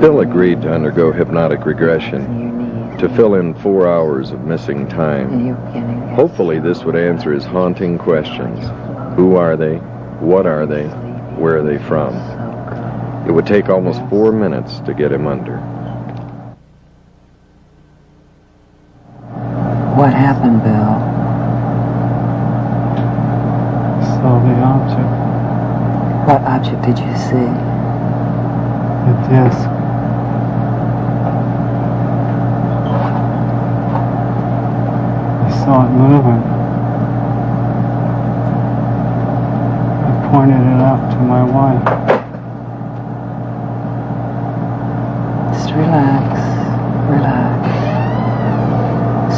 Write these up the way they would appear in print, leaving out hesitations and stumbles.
Bill agreed to undergo hypnotic regression to fill in 4 hours of missing time. Hopefully this would answer his haunting questions. Who are they? What are they? Where are they from? It would take almost 4 minutes to get him under. What happened, Bill? Saw the object. What object did you see? The disc. I saw it moving. I pointed it out to my wife. Just relax. Relax.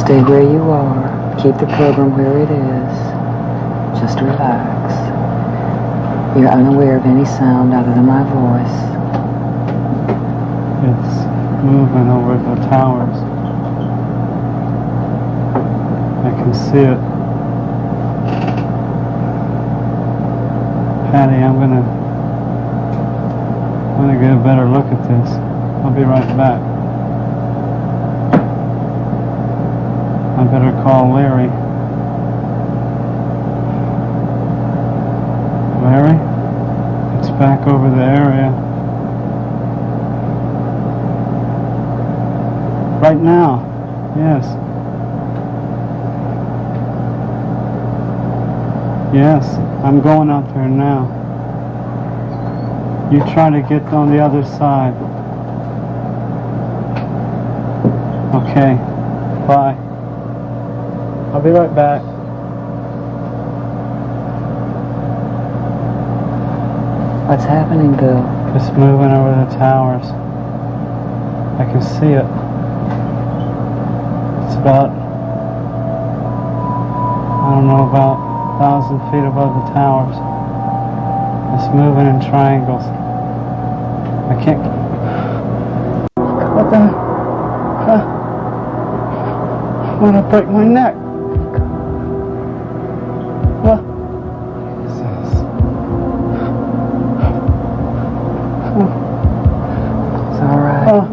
Stay where you are. Keep the program where it is. Just relax. You're unaware of any sound other than my voice. It's moving over the towers. I can see it. Patty, I'm gonna get a better look at this. I'll be right back. I better call Larry. Larry? It's back over the area. Right now, yes. Yes, I'm going out there now. You try to get on the other side. Okay, bye. I'll be right back. What's happening, Bill? It's moving over the towers. I can see it. It's about, I don't know, about 1,000 feet above the towers. It's moving in triangles. I can't... What the... I'm gonna break my neck. What? Is this? It's all right.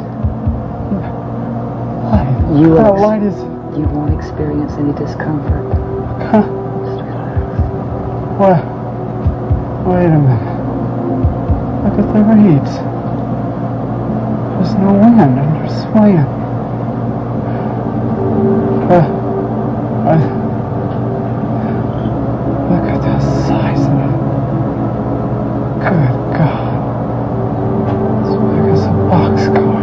You won't experience any discomfort. Just relax. What? Wait a minute. Look at the reeds. There's no wind and they're swaying. Look at the size of it. Good God. As big as a boxcar.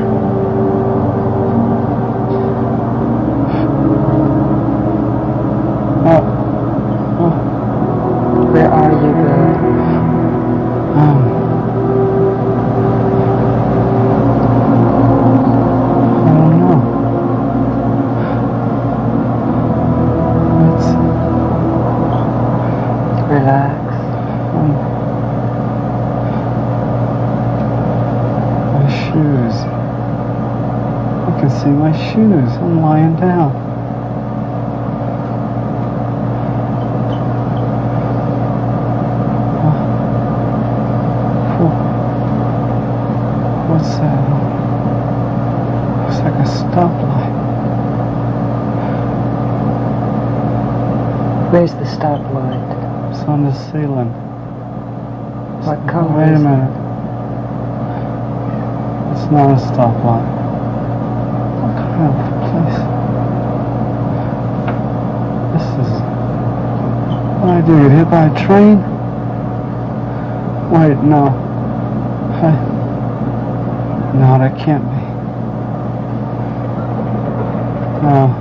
Where are you, Bill? I don't know. Relax. My shoes. I can see my shoes. I'm lying down. What's that? Looks like a stoplight. Where's the stoplight? It's on the ceiling. What color Wait a is it? minute. It's not a stoplight. What kind of place? This is... What did I do? Get hit by a train? Wait, no. No, that can't be. No.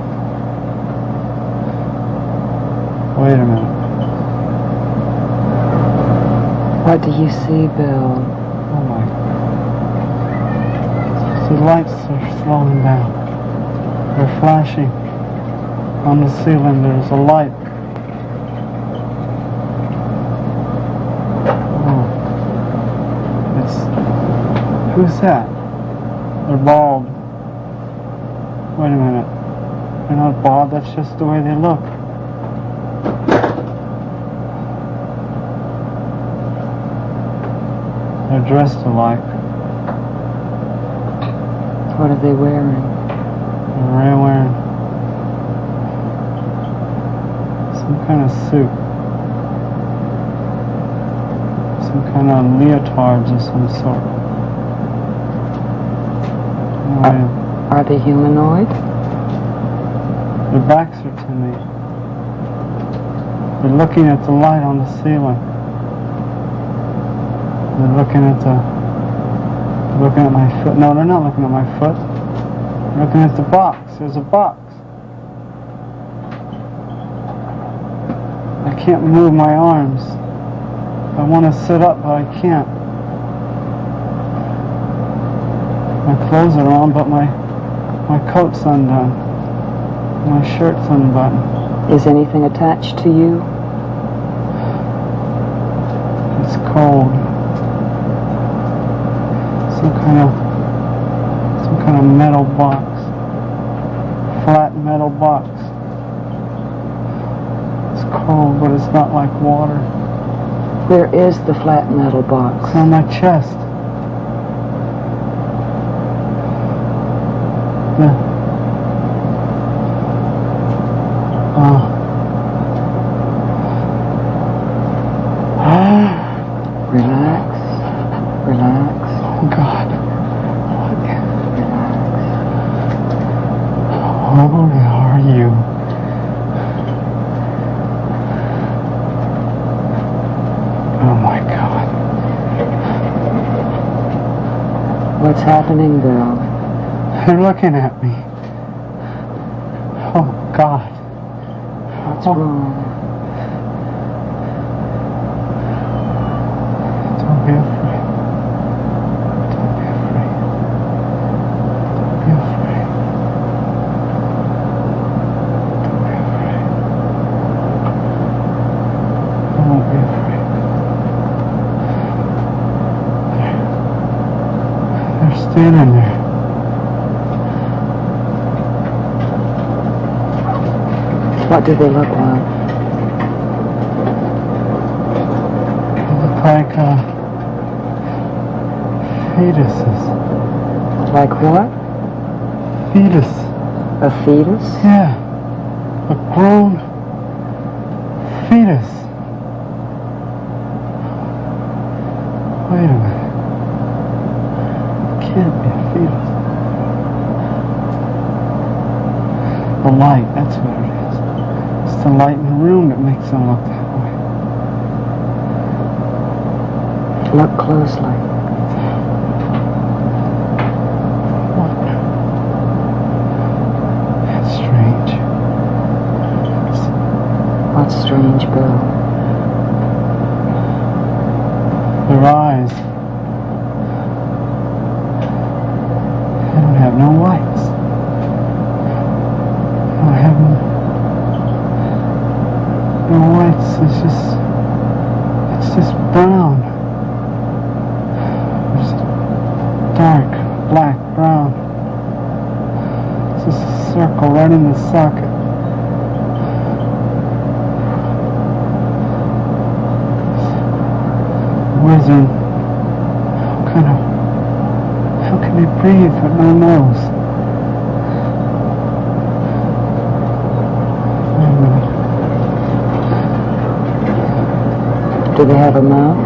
Wait a minute. What do you see, Bill? Oh my. The lights are slowing down. They're flashing. On the ceiling there's a light. Oh. It's... Who's that? They're bald. Wait a minute. They're not bald, that's just the way they look. They're dressed alike. What are they wearing? They're wearing some kind of suit. Some kind of leotards of some sort. Are they humanoid? Their backs are to me. They're looking at the light on the ceiling. They're looking at my foot. No, they're not looking at my foot. They're looking at the box. There's a box. I can't move my arms. I want to sit up, but I can't. My clothes are on, but my coat's undone. My shirt's unbuttoned. Is anything attached to you? It's cold. Some kind of metal box. Flat metal box. It's cold, but it's not like water. Where is the flat metal box? It's on my chest. Relax. Relax. Oh God. Relax. Who are you? Oh my God. What's happening, Bill? They're looking at me. Oh God. What's wrong? Don't be afraid. Don't be afraid. Don't be afraid. Don't be afraid. I won't be afraid. They're standing there. What do they look like? They look like fetuses. Like what? Fetus. A fetus? Yeah. A grown fetus. Wait a minute. It can't be a fetus. The light, that's what it is. It's the light in the room that makes them look that way. Look closely. That's strange. What's strange, Bill? Their eyes. They don't have no lights. They don't have no lights. It's just brown. It's dark, black, brown. It's just a circle right in the socket. Wizard. How can they breathe with no nose? Wait a minute. Do they have a mouth?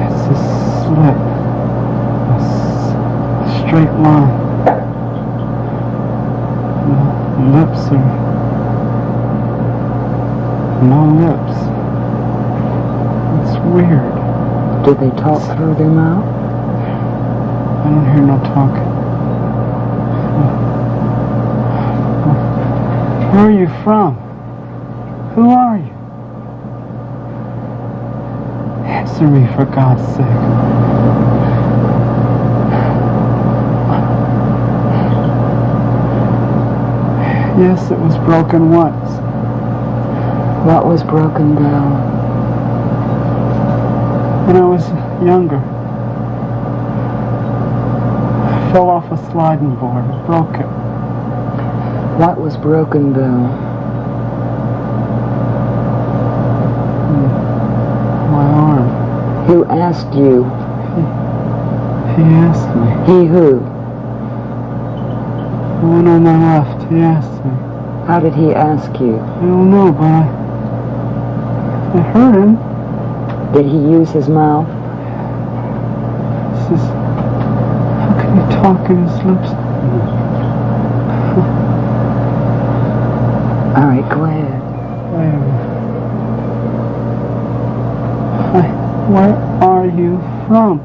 It's a slit. A straight line. The lips are no lips. It's weird. Do they talk through their mouth? I don't hear no talking. Where are you from? Who are you? Answer me, for God's sake. Yes, it was broken once. What was broken, Bill? When I was younger, I fell off a sliding board and broke it. What was broken, Bill? My arm. Who asked you He asked me. He who? The one on my left, he asked me. How did he ask you? I don't know, but I heard him. Did he use his mouth? He says, how can you talk in his lips? All right, go ahead. Wait a minute. Where are you from?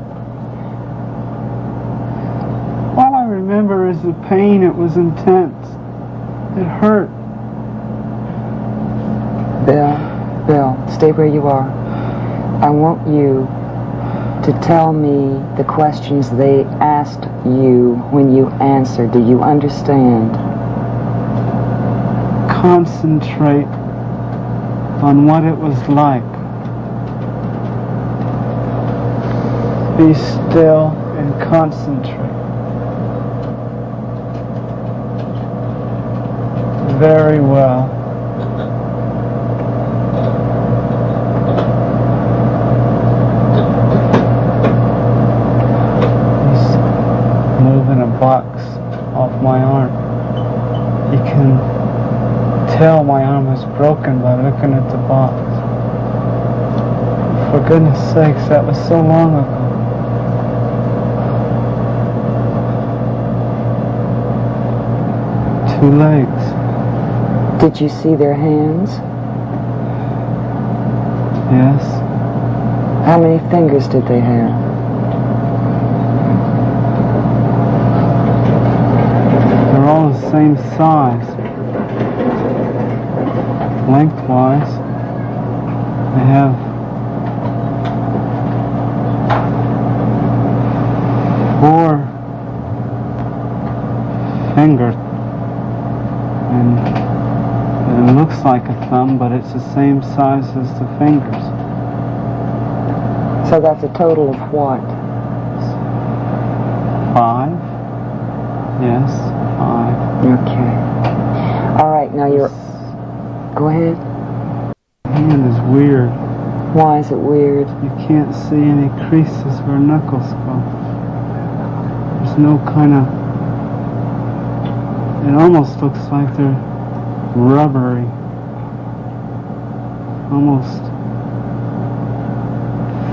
All I remember is the pain. It was intense. It hurt. Bill, stay where you are. I want you to tell me the questions they asked you when you answered. Do you understand? Concentrate on what it was like. Be still and concentrate. Very well. He's moving a box off my arm. You can tell my arm is broken by looking at the box. For goodness sakes, that was so long ago. Two legs. Did you see their hands? Yes. How many fingers did they have? They're all the same size. Lengthwise, they have four fingers. And it looks like a thumb, but it's the same size as the fingers. So that's a total of what? 5? Yes, 5. Okay. All right, now you're... Go ahead. The hand is weird. Why is it weird? You can't see any creases where knuckles go. There's no kind of... It almost looks like they're rubbery. Almost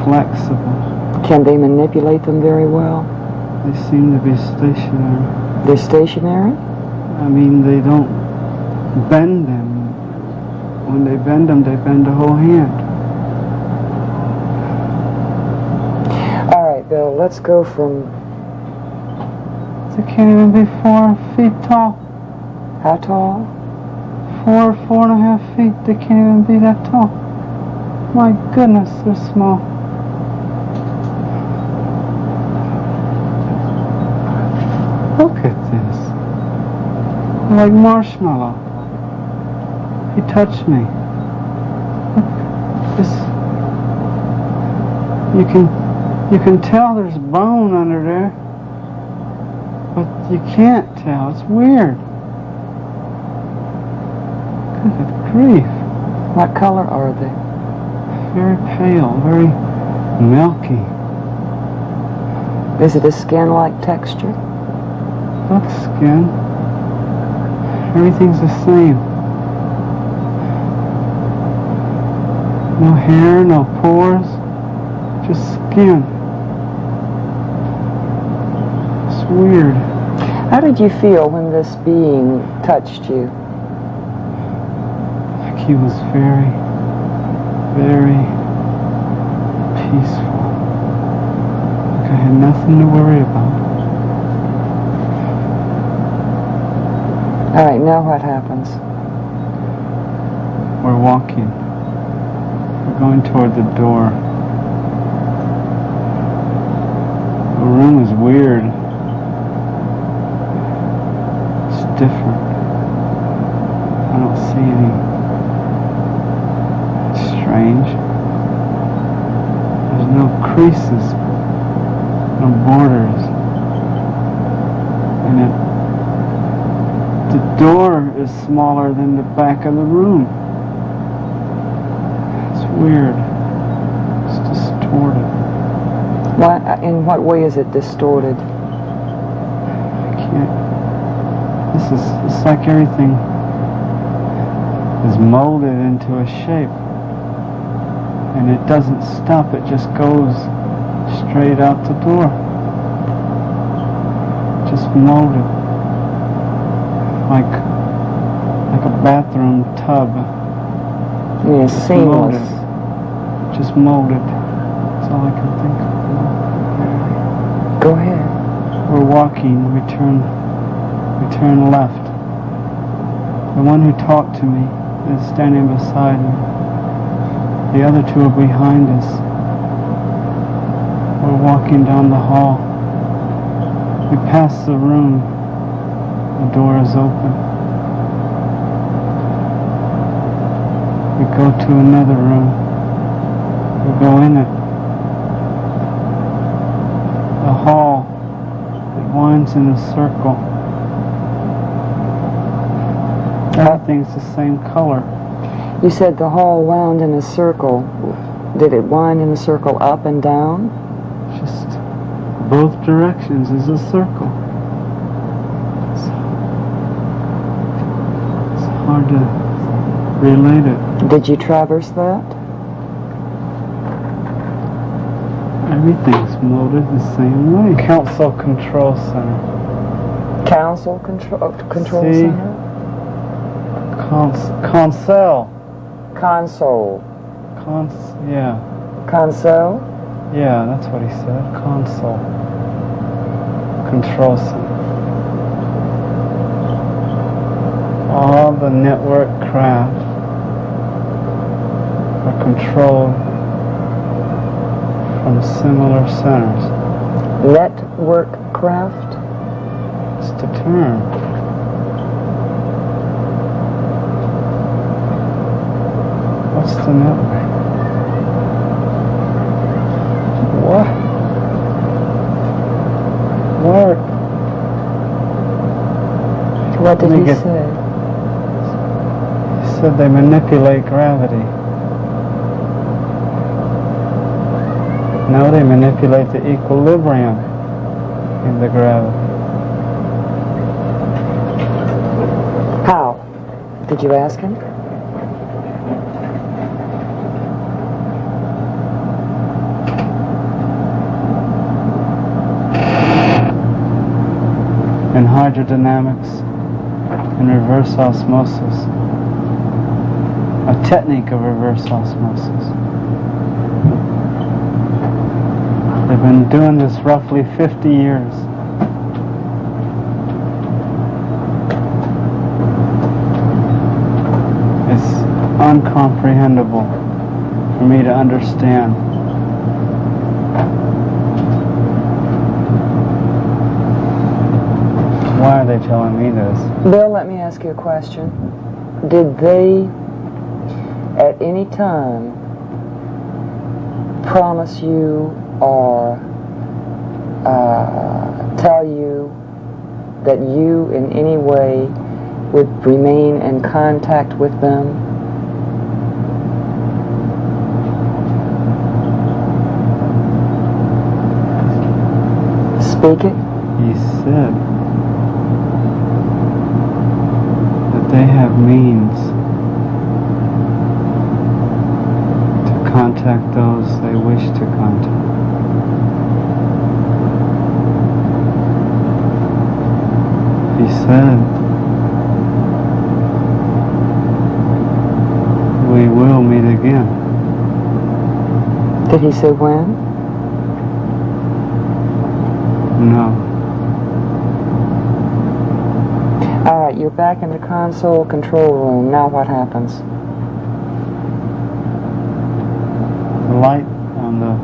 flexible. Can they manipulate them very well? They seem to be stationary. They're stationary? I mean, they don't bend them. When they bend them, they bend the whole hand. All right, Bill, let's go from... They can't even be 4 feet tall. How tall? 4.5 feet. They can't even be that tall. My goodness, they're small. Look at this. They're like marshmallow. He touched me. Look, this. You can tell there's bone under there, but you can't tell. It's weird. Good grief. What color are they? Very pale, very milky. Is it a skin-like texture? Look, skin. Everything's the same. No hair, no pores, just skin. It's weird. How did you feel when this being touched you? Like he was very, very peaceful. Like I had nothing to worry about. All right, now what happens? We're walking. We're going toward the door. The room is weird. It's different. I don't see any strange. There's no creases, no borders. And the door is smaller than the back of the room. It's weird. It's distorted. Why? In what way is it distorted? I can't. It's like everything is molded into a shape. And it doesn't stop, it just goes straight out the door. Just molded. Like a bathroom tub. Yeah, seamless. Molded. Just molded. That's all I can think of. Go ahead. We're walking, we turn left. The one who talked to me is standing beside me. The other two are behind us. We're walking down the hall. We pass the room. The door is open. We go to another room. We go in it. The hall, it winds in a circle. Everything's the same color. You said the hall wound in a circle. Did it wind in a circle up and down? Just both directions is a circle. It's hard to relate it. Did you traverse that? Everything's molded the same way. Council Control Center. Council Control See? Center? Console. Console. Yeah. Console? Yeah, that's what he said. Console. Control Center. All the network craft are controlled from similar centers. Network craft? It's the term. What's the network? What? What? What did he say? He said they manipulate gravity. No, they manipulate the equilibrium in the gravity. How? Did you ask him? In hydrodynamics, in reverse osmosis, a technique of reverse osmosis. They've been doing this roughly 50 years. It's incomprehensible for me to understand. Why are they telling me this? Bill, let me ask you a question. Did they, at any time, promise you or tell you that you in any way would remain in contact with them? Speak it. He said that they have means to contact those they wish to contact. He said, we will meet again. Did he say when? No. All right, you're back in the console control room. Now what happens? The light on the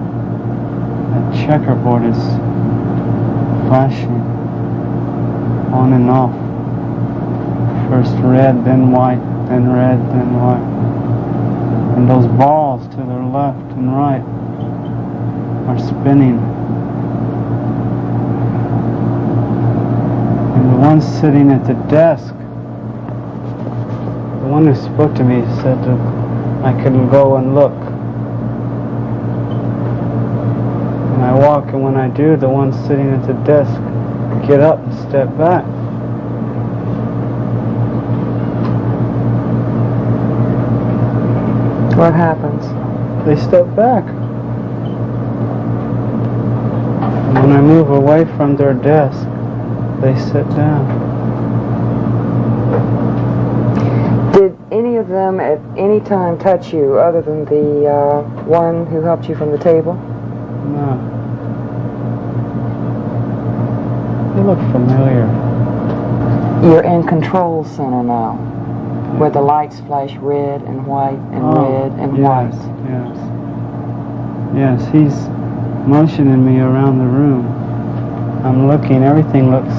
checkerboard is flashing on and off. First red, then white, then red, then white. And those balls to their left and right are spinning. And the one sitting at the desk, the one who spoke to me, said that I could go and look. And I walk, and and when I do, the one sitting at the desk get up and step back. What happens? They step back. And when I move away from their desk, they sit down. Did any of them at any time touch you other than the one who helped you from the table? No. They look familiar. You're in control center now, where the lights flash red and white and red and white. Yes, he's motioning me around the room. I'm looking, everything looks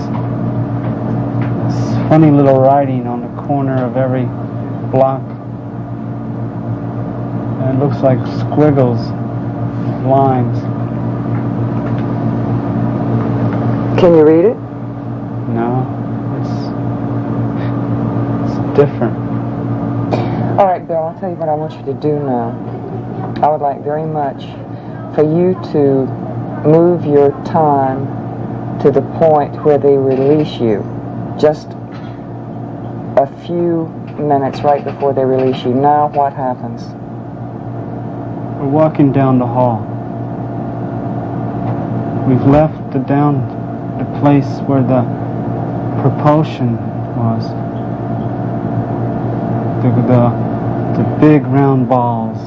funny little writing on the corner of every block. And it looks like squiggles, lines. Can you read it? No, it's different. All right, Bill, I'll tell you what I want you to do now. I would like very much for you to move your time to the point where they release you. Just a few minutes right before they release you. Now what happens? We're walking down the hall. We've left the place where the propulsion was. The big round balls.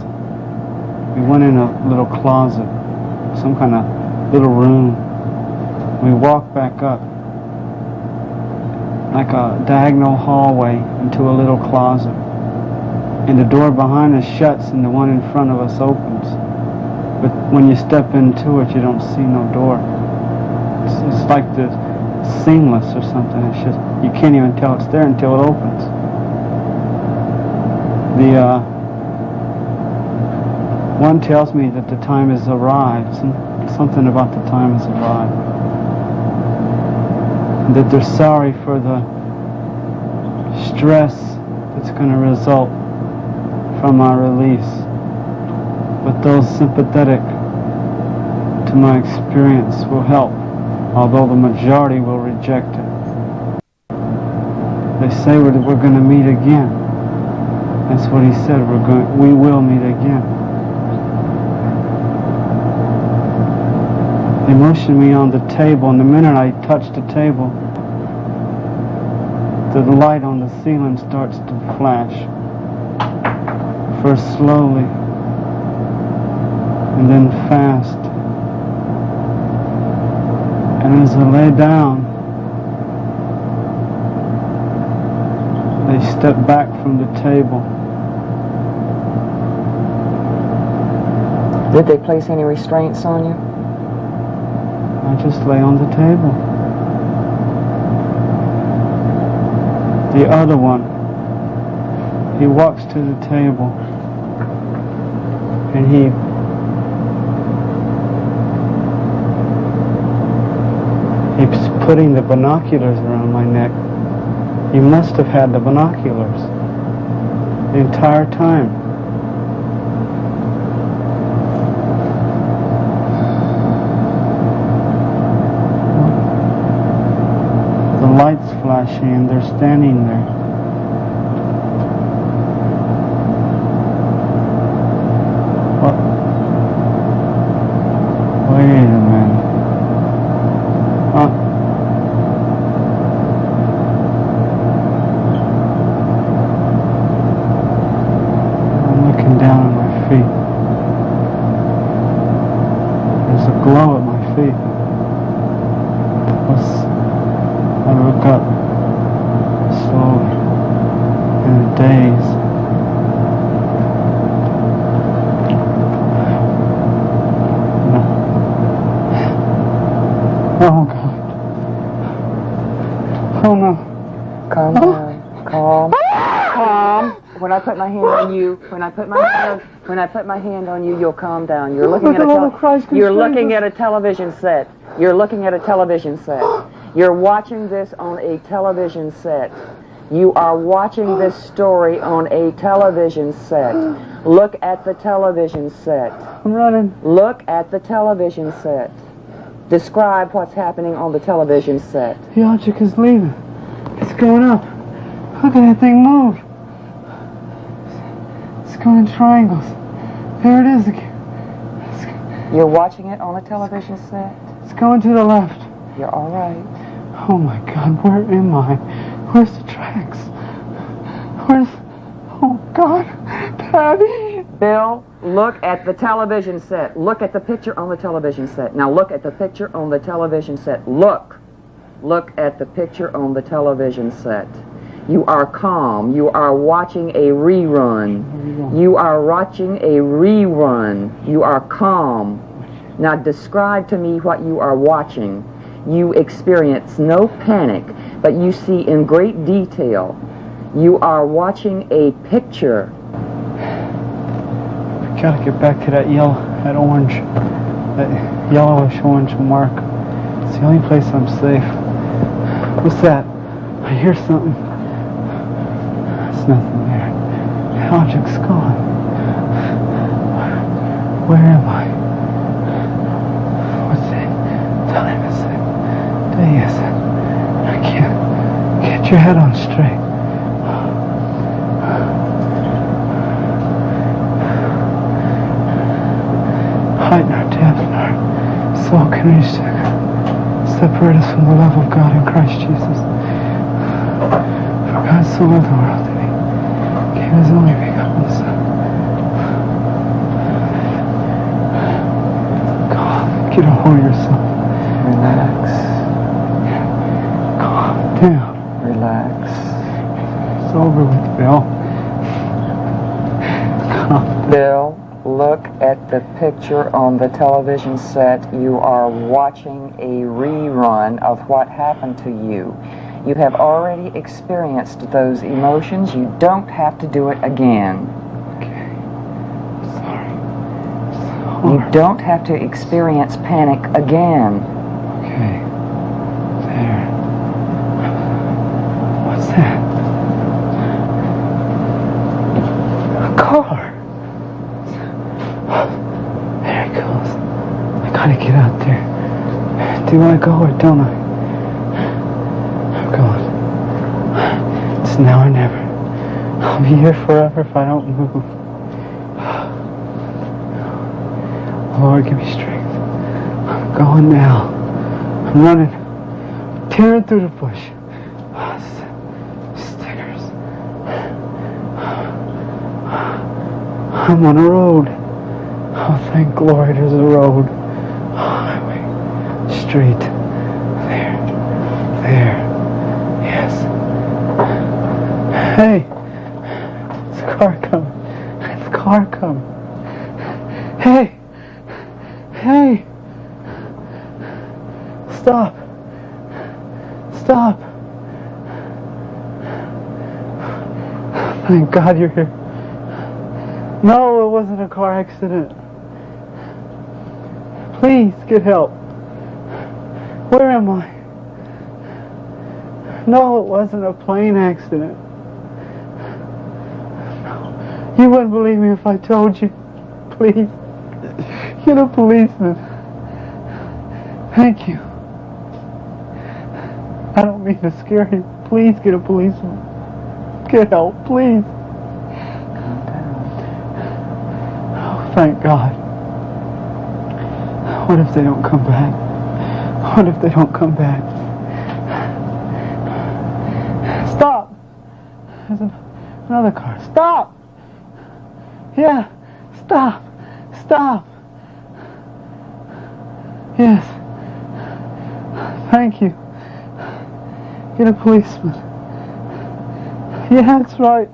We went in a little closet, some kind of little room. We walked back up like a diagonal hallway into a little closet. And the door behind us shuts and the one in front of us opens. But when you step into it, you don't see no door. It's like the seamless or something. It's just, you can't even tell it's there until it opens. The one tells me that the time has arrived, something about the time has arrived. And that they're sorry for the stress that's going to result from our release. But those sympathetic to my experience will help, although the majority will reject it. They say we're going to meet again. That's what he said. We will meet again. They motioned me on the table, and the minute I touched the table, the light on the ceiling starts to flash. First slowly, and then fast. And as I lay down, they step back from the table. Did they place any restraints on you? I just lay on the table. The other one, he walks to the table and he's putting the binoculars around my neck. He must have had the binoculars the entire time. The lights flashing and they're standing there. What? Wait a minute. I'm looking down at my feet. There's a glow at my feet. I look up slowly in a daze. Oh God. Oh no. Calm down. Calm. Calm. When I put my hand on you, when I put my hand on you, you'll calm down. You're looking at a television set. You're looking at a television set. You're watching this on a television set. You are watching this story on a television set. Look at the television set. I'm running. Look at the television set. Describe what's happening on the television set. The object is leaving. It's going up. Look at that thing move. It's going in triangles. There it is again. You're watching it on the television set? It's going to the left. You're all right. Oh my God, where am I? Where's the tracks? Where's... Oh God, Patty! Bill, look at the television set. Look at the picture on the television set. Now look at the picture on the television set. Look. Look at the picture on the television set. You are calm. You are watching a rerun. You are watching a rerun. You are calm. Now describe to me what you are watching. You experience no panic, but you see in great detail. You are watching a picture. I gotta get back to that orange, that yellowish orange mark. It's the only place I'm safe. What's that? I hear something. There's nothing there. The object's gone. Where am I? What's it? Time is it? Day is it? I can't get your head on straight. Height nor depth nor soul can reach to separate us from the love of God in Christ Jesus. For God so loved the world that He gave His only begotten Son. God, get a hold of yourself. Relax. Calm down. Relax. It's over with, Bill. Calm down. Bill, look at the picture on the television set. You are watching a rerun of what happened to you. You have already experienced those emotions. You don't have to do it again. Okay. Sorry. You don't have to experience panic again. Okay. There. What's that? A car. There it goes. I gotta get out there. Do I go or don't I? I'm going. It's now or never. I'll be here forever if I don't move. Lord, give me strength. I'm going now. I'm running. I'm tearing through the bush. Stickers. I'm on a road. Oh, thank glory there's a road. Highway. Street. There. There. Yes. Hey. It's a car coming. It's a car coming. Hey. Hey. Stop. Stop. Thank God you're here. No, it wasn't a car accident. Please get help. Where am I? No, it wasn't a plane accident. No. You wouldn't believe me if I told you. Please, get a policeman. Thank you. I don't mean to scare you. Please get a policeman. Get help, please. Oh, thank God. What if they don't come back? What if they don't come back? Stop! There's another car. Stop! Yeah, stop! Stop! Yes. Thank you. Get a policeman. Yeah, that's right.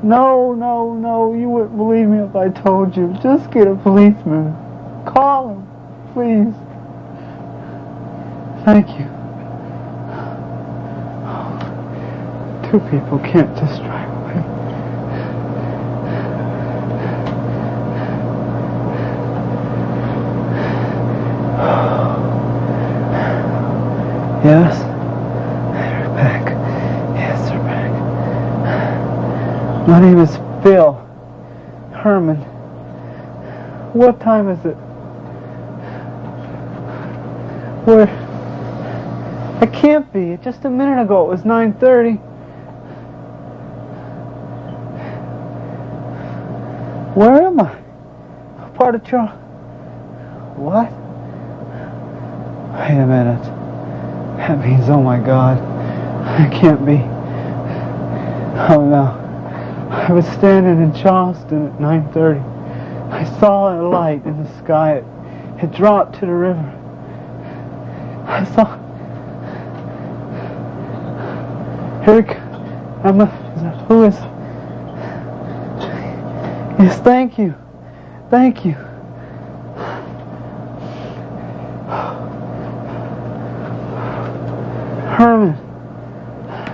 No, no, no, you wouldn't believe me if I told you. Just get a policeman. Call him, please. Thank you. Two people can't just drive away. Yes? They're back. Yes, they're back. My name is Bill Herrmann. What time is it? Where? I can't be. Just a minute ago it was 9:30. Where am I? Part of Charles. What? Wait a minute. That means, oh my God, I can't be. Oh no. I was standing in Charleston at 9:30. I saw a light in the sky. It dropped to the river. I saw. Eric, who is? Yes, thank you. Thank you. Herman,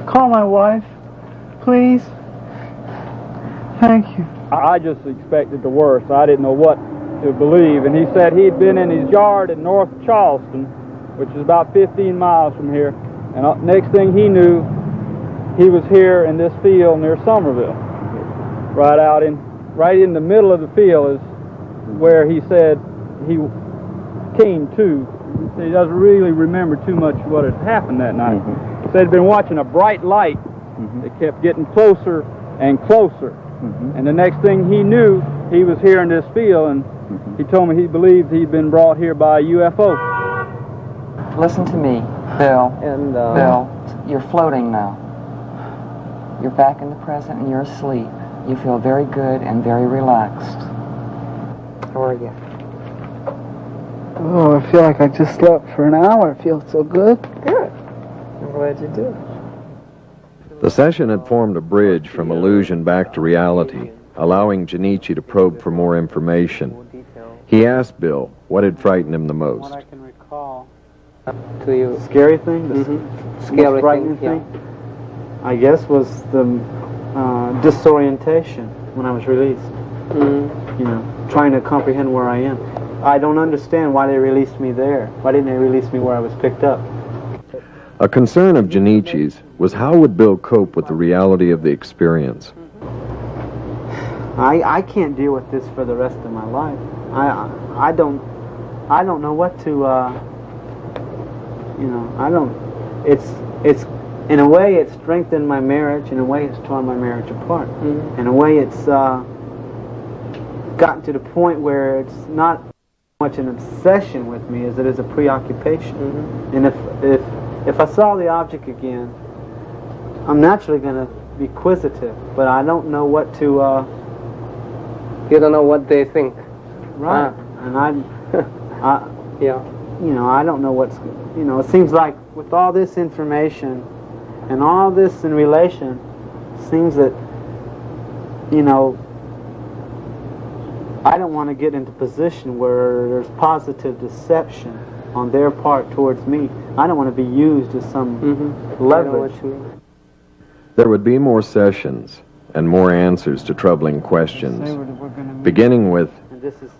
call my wife, please. Thank you. I just expected the worst. I didn't know what to believe. And he said he'd been in his yard in North Charleston, which is about 15 miles from here. And next thing he knew, he was here in this field near Somerville. Right in the middle of the field is where he said he came to. He doesn't really remember too much what had happened that night. Mm-hmm. He said he'd been watching a bright light that kept getting closer and closer. And the next thing he knew, he was here in this field, and he told me he believed he'd been brought here by a UFO. Listen to me, Bill. And Bill, you're floating now. You're back in the present and you're asleep. You feel very good and very relaxed. How are you? oh, I feel like I just slept for an hour. It feels so good. Good. I'm glad you did. The session had formed a bridge from illusion back to reality, allowing Junichi to probe for more information. He asked Bill what had frightened him the most. What I can recall. To you. Scary thing? The Scary most frightening thing, thing? I guess was the disorientation when I was released. You know, trying to comprehend where I am. I don't understand why they released me there. Why didn't they release me where I was picked up? A concern of Junichi's was how would Bill cope with the reality of the experience. I can't deal with this for the rest of my life. I don't know what to it's in a way it's strengthened my marriage, in a way it's torn my marriage apart. In a way it's gotten to the point where it's not much an obsession with me as it is a preoccupation. And if I saw the object again, I'm naturally going to be inquisitive, but I don't know what to You don't know what they think. right. And I Yeah. you know, I don't know what's, you know, it seems like with all this information and all this in relation, it seems that, you know, I don't want to get into a position where there's positive deception on their part towards me. I don't want to be used as some leverage. There would be more sessions and more answers to troubling questions, beginning with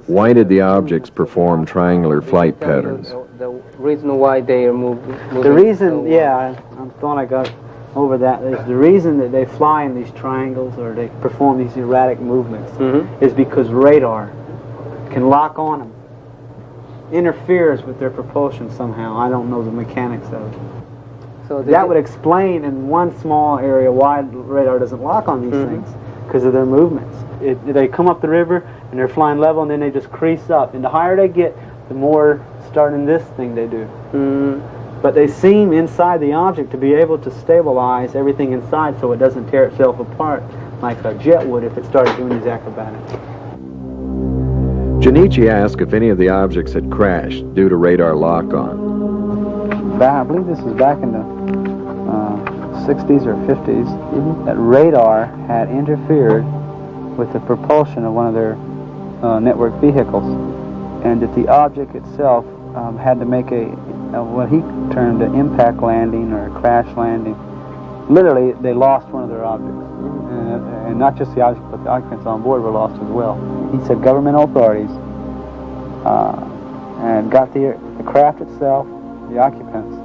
why did the objects perform triangular flight patterns? The reason why they are moving. The reason, I thought I got over that, is the reason that they fly in these triangles or they perform these erratic movements is because radar can lock on them, interferes with their propulsion somehow. I don't know the mechanics of it. So That would explain in one small area why radar doesn't lock on these things, because of their movements. They come up the river and they're flying level, and then they just crease up. And the higher they get, the more starting this thing they do. But they seem inside the object to be able to stabilize everything inside so it doesn't tear itself apart like a jet would if it started doing these acrobatics. Junichi asked if any of the objects had crashed due to radar lock-on. I believe this was back in the 60s or 50s, that radar had interfered with the propulsion of one of their network vehicles, and that the object itself had to make what he termed an impact landing or a crash landing. Literally, they lost one of their objects. And not just the object, but the occupants on board were lost as well. He said governmental authorities and got the craft itself, the occupants.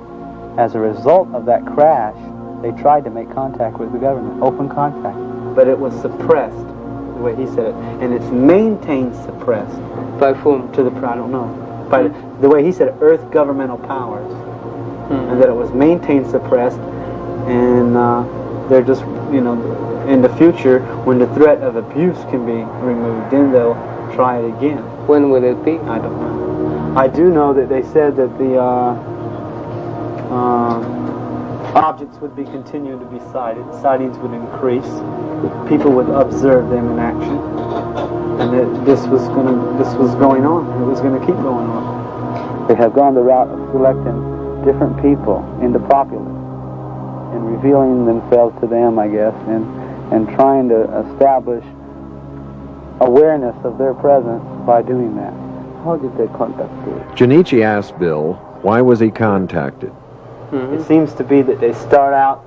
As a result of that crash, they tried to make contact with the government, open contact. But it was suppressed, the way he said it. And it's maintained suppressed. By whom? To the, I don't know. by the way he said, Earth governmental powers, and that it was maintained suppressed, and they're just, you know, in the future, when the threat of abuse can be removed, then they'll try it again. When will it be? I don't know. I do know that they said that the objects would be continuing to be sighted. Sightings would increase. People would observe them in action, and that this was going on. It was going to keep going on. They have gone the route of selecting different people in the populace and revealing themselves to them, I guess, and trying to establish awareness of their presence by doing that. How did they contact you? Junichi asked Bill, why was he contacted? It seems to be that they start out,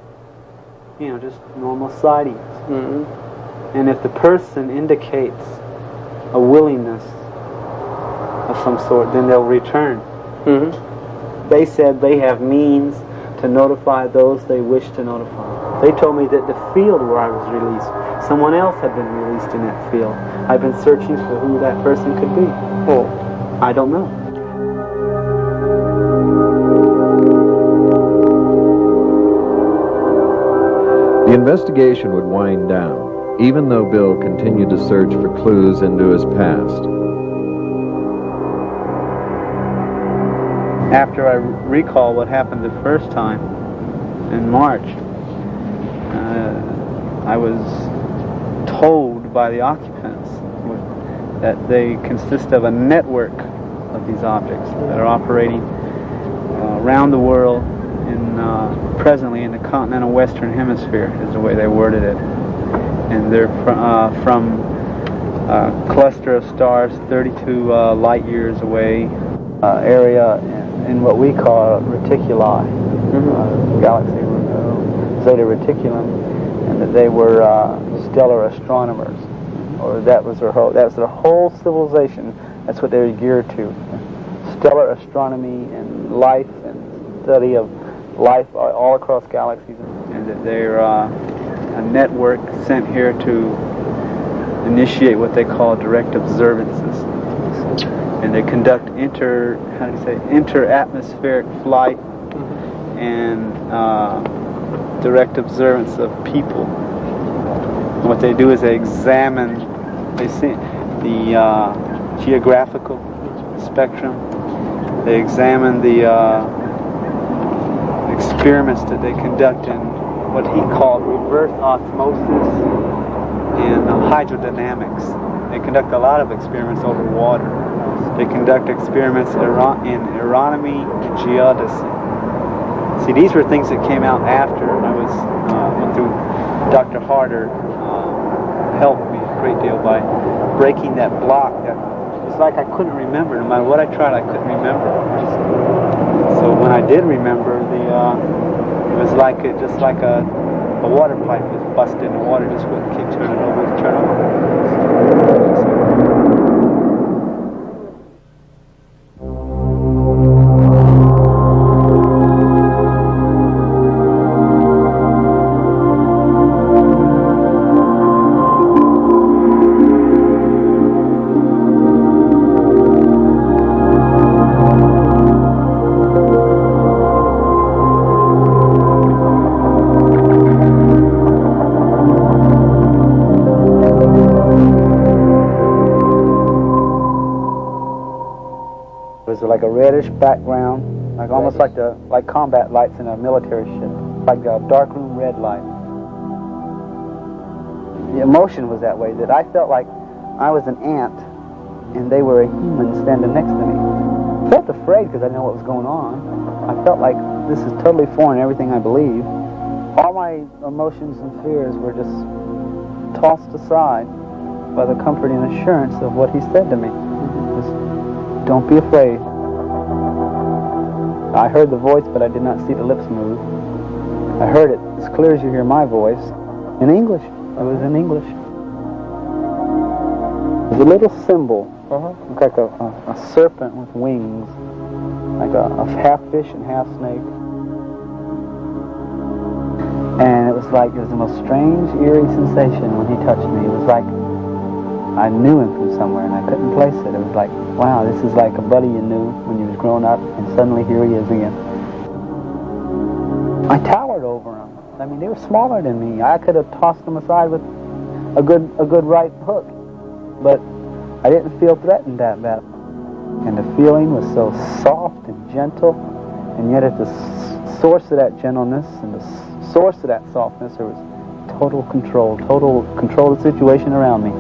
you know, just normal sightings. And if the person indicates a willingness of some sort, then they'll return. They said they have means to notify those they wish to notify. They told me that the field where I was released, someone else had been released in that field. I've been searching for who that person could be. Oh, I don't know. The investigation would wind down, even though Bill continued to search for clues into his past. After I recall what happened the first time in March, I was told by the occupants that they consist of a network of these objects that are operating around the world presently in the continental western hemisphere, is the way they worded it. And they're from a cluster of stars 32 light years away, area in what we call reticuli, galaxy Zeta Reticulum, and that they were stellar astronomers, or that's their whole civilization. That's what they were geared to: stellar astronomy and life and study of life all across galaxies, and that they're a network sent here to initiate what they call direct observances. And they conduct inter-atmospheric flight and direct observance of people. And what they do is they examine the geographical spectrum. They examine the experiments that they conduct in what he called reverse osmosis and hydrodynamics. They conduct a lot of experiments over water. They conduct experiments in aeronomy and geodesy. See, these were things that came out after I went through. Dr. Harder helped me a great deal by breaking that block. It's like I couldn't remember. No matter what I tried, I couldn't remember. So when I did remember, it was just like a water pipe was busted in the water, just wouldn't keep turning over and turn over. Like a reddish background, like almost like combat lights in a military ship, like a darkroom red light. The emotion was that way, that I felt like I was an ant and they were a human standing next to me. I felt afraid because I didn't know what was going on. I felt like this is totally foreign to everything I believe. All my emotions and fears were just tossed aside by the comforting assurance of what he said to me. Just, don't be afraid. I heard the voice, but I did not see the lips move. I heard it as clear as you hear my voice, in English. It was in English. It was a little symbol, like a serpent with wings, like a half fish and half snake. And it was the most strange, eerie sensation when he touched me. It was like I knew him from somewhere, and I couldn't place it. It was like, wow, this is like a buddy you knew when you was growing up, and suddenly here he is again. I towered over them. I mean, they were smaller than me. I could have tossed them aside with a good right hook, but I didn't feel threatened that bad. And the feeling was so soft and gentle, and yet at the source of that gentleness and the source of that softness, there was total control of the situation around me.